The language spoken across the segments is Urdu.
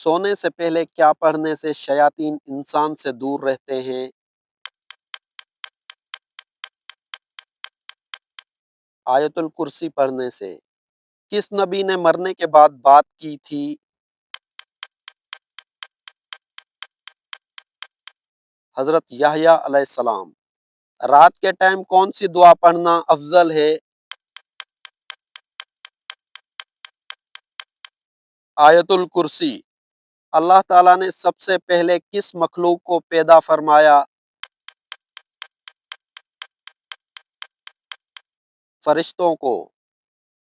سونے سے پہلے کیا پڑھنے سے شیاطین انسان سے دور رہتے ہیں؟ آیت الکرسی پڑھنے سے۔ کس نبی نے مرنے کے بعد بات کی تھی؟ حضرت یحییٰ علیہ السلام۔ رات کے ٹائم کون سی دعا پڑھنا افضل ہے؟ آیت الکرسی۔ اللہ تعالیٰ نے سب سے پہلے کس مخلوق کو پیدا فرمایا؟ فرشتوں کو۔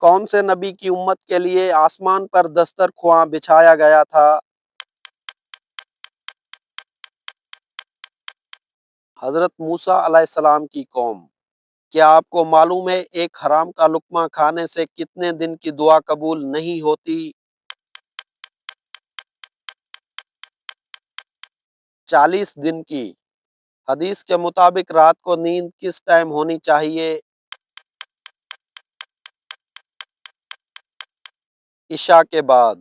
کون سے نبی کی امت کے لیے آسمان پر دسترخواں بچھایا گیا تھا؟ حضرت موسیٰ علیہ السلام کی قوم۔ کیا آپ کو معلوم ہے ایک حرام کا لقمہ کھانے سے کتنے دن کی دعا قبول نہیں ہوتی؟ 40 دن کی۔ حدیث کے مطابق رات کو نیند کس ٹائم ہونی چاہیے؟ عشاء کے بعد۔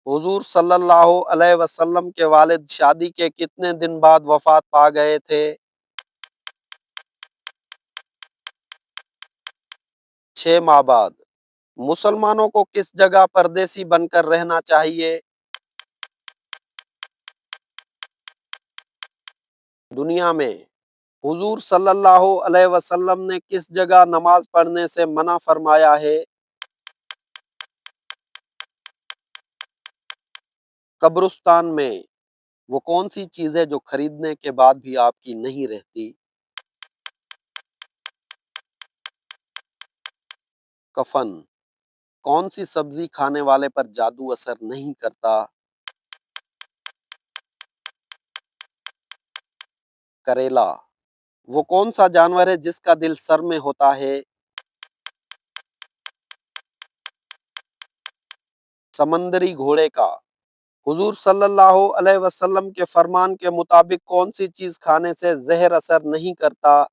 حضور صلی اللہ علیہ وسلم کے والد شادی کے کتنے دن بعد وفات پا گئے تھے؟ 6 ماہ بعد۔ مسلمانوں کو کس جگہ پردیسی بن کر رہنا چاہیے؟ دنیا میں۔ حضور صلی اللہ علیہ وسلم نے کس جگہ نماز پڑھنے سے منع فرمایا ہے؟ قبرستان میں۔ وہ کون سی چیز ہے جو خریدنے کے بعد بھی آپ کی نہیں رہتی؟ کفن۔ کون سی سبزی کھانے والے پر جادو اثر نہیں کرتا؟ کریلا۔ وہ کون سا جانور ہے جس کا دل سر میں ہوتا ہے؟ سمندری گھوڑے کا۔ حضور صلی اللہ علیہ وسلم کے فرمان کے مطابق کون سی چیز کھانے سے زہر اثر نہیں کرتا؟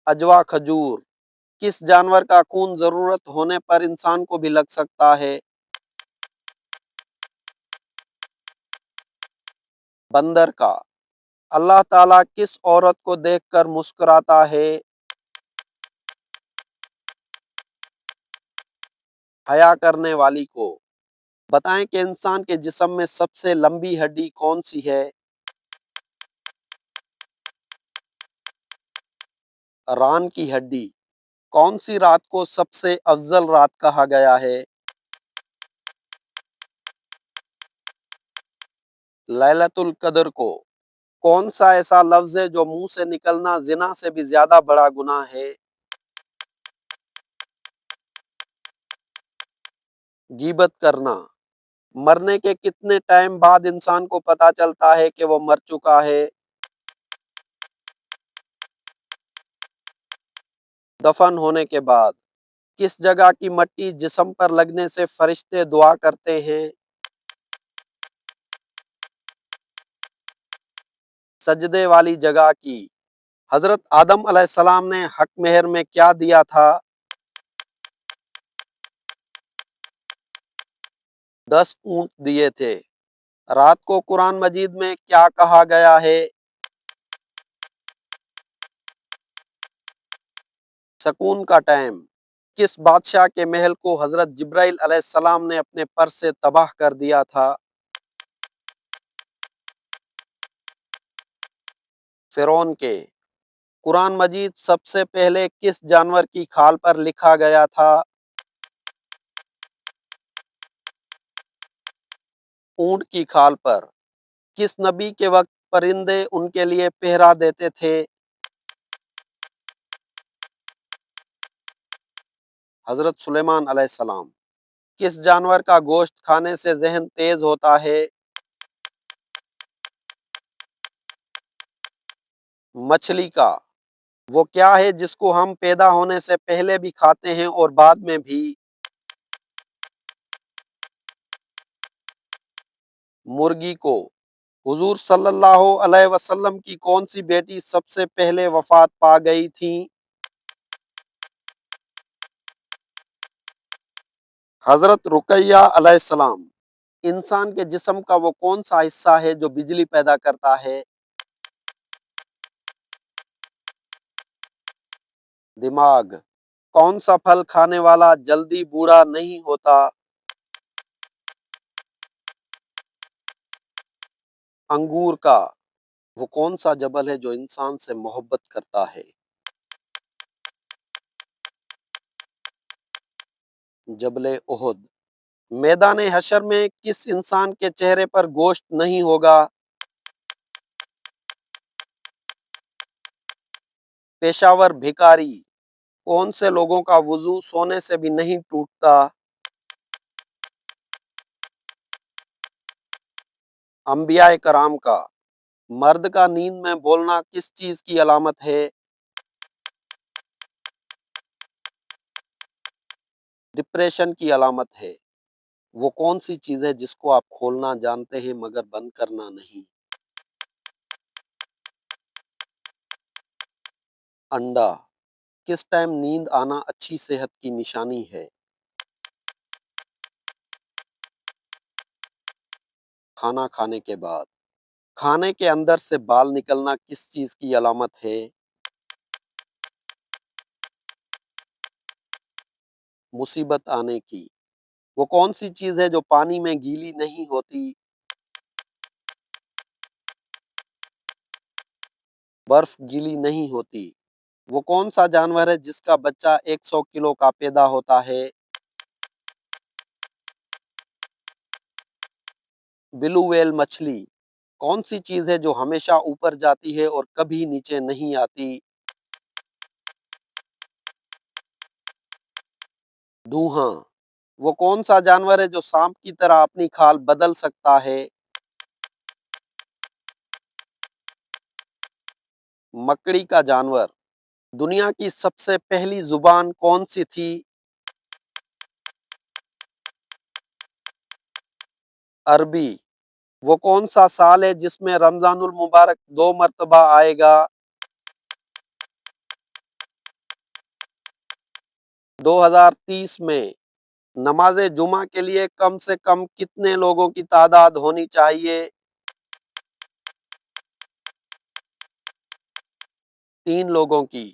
اجوا کھجور۔ کس جانور کا خون ضرورت ہونے پر انسان کو بھی لگ سکتا ہے؟ بندر کا۔ اللہ تعالیٰ کس عورت کو دیکھ کر مسکراتا ہے؟ حیا کرنے والی کو۔ بتائیں کہ انسان کے جسم میں سب سے لمبی ہڈی کون سی ہے؟ ران کی ہڈی۔ کون سی رات کو سب سے افضل رات کہا گیا ہے؟ لیلۃ القدر کو۔ کون سا ایسا لفظ ہے جو منہ سے نکلنا زنا سے بھی زیادہ بڑا گناہ ہے؟ غیبت کرنا۔ مرنے کے کتنے ٹائم بعد انسان کو پتا چلتا ہے کہ وہ مر چکا ہے؟ دفن ہونے کے بعد۔ کس جگہ کی مٹی جسم پر لگنے سے فرشتے دعا کرتے ہیں؟ سجدے والی جگہ کی۔ حضرت آدم علیہ السلام نے حق مہر میں کیا دیا تھا؟ 10 اونٹ دیے تھے۔ رات کو قرآن مجید میں کیا کہا گیا ہے؟ سکون کا ٹائم۔ کس بادشاہ کے محل کو حضرت جبرائیل علیہ السلام نے اپنے پر سے تباہ کر دیا تھا؟ فرعون کے۔ قرآن مجید سب سے پہلے کس جانور کی کھال پر لکھا گیا تھا؟ اونٹ کی کھال پر۔ کس نبی کے وقت پرندے ان کے لیے پہرا دیتے تھے؟ حضرت سلیمان علیہ السلام۔ کس جانور کا گوشت کھانے سے ذہن تیز ہوتا ہے؟ مچھلی کا۔ وہ کیا ہے جس کو ہم پیدا ہونے سے پہلے بھی کھاتے ہیں اور بعد میں بھی؟ مرغی کو۔ حضور صلی اللہ علیہ وسلم کی کون سی بیٹی سب سے پہلے وفات پا گئی تھی؟ حضرت رقیہ علیہ السلام، انسان کے جسم کا وہ کون سا حصہ ہے جو بجلی پیدا کرتا ہے؟ دماغ۔ کون سا پھل کھانے والا جلدی بوڑھا نہیں ہوتا؟ انگور کا۔ وہ کون سا جبل ہے جو انسان سے محبت کرتا ہے؟ جبل احد۔ میدان حشر میں کس انسان کے چہرے پر گوشت نہیں ہوگا؟ پیشاور بھکاری۔ کون سے لوگوں کا وضو سونے سے بھی نہیں ٹوٹتا؟ انبیاء کرام کا۔ مرد کا نیند میں بولنا کس چیز کی علامت ہے؟ ڈپریشن کی علامت ہے۔ وہ کون سی چیز ہے جس کو آپ کھولنا جانتے ہیں مگر بند کرنا نہیں؟ انڈا۔ کس ٹائم نیند آنا اچھی صحت کی نشانی ہے؟ کھانا کھانے کے بعد۔ کھانے کے اندر سے بال نکلنا کس چیز کی علامت ہے؟ مصیبت آنے کی۔ وہ کون سی چیز ہے جو پانی میں گیلی نہیں ہوتی؟ برف گیلی نہیں ہوتی۔ وہ کون سا جانور ہے جس کا بچہ 100 کلو کا پیدا ہوتا ہے؟ بلو ویل مچھلی۔ کون سی چیز ہے جو ہمیشہ اوپر جاتی ہے اور کبھی نیچے نہیں آتی؟ دھوہاں۔ وہ کون سا جانور ہے جو سانپ کی طرح اپنی کھال بدل سکتا ہے؟ مکڑی کا جانور۔ دنیا کی سب سے پہلی زبان کون سی تھی؟ عربی۔ وہ کون سا سال ہے جس میں رمضان المبارک 2 مرتبہ آئے گا؟ 2030 میں۔ نماز جمعہ کے لیے کم سے کم کتنے لوگوں کی تعداد ہونی چاہیے؟ 3 لوگوں کی۔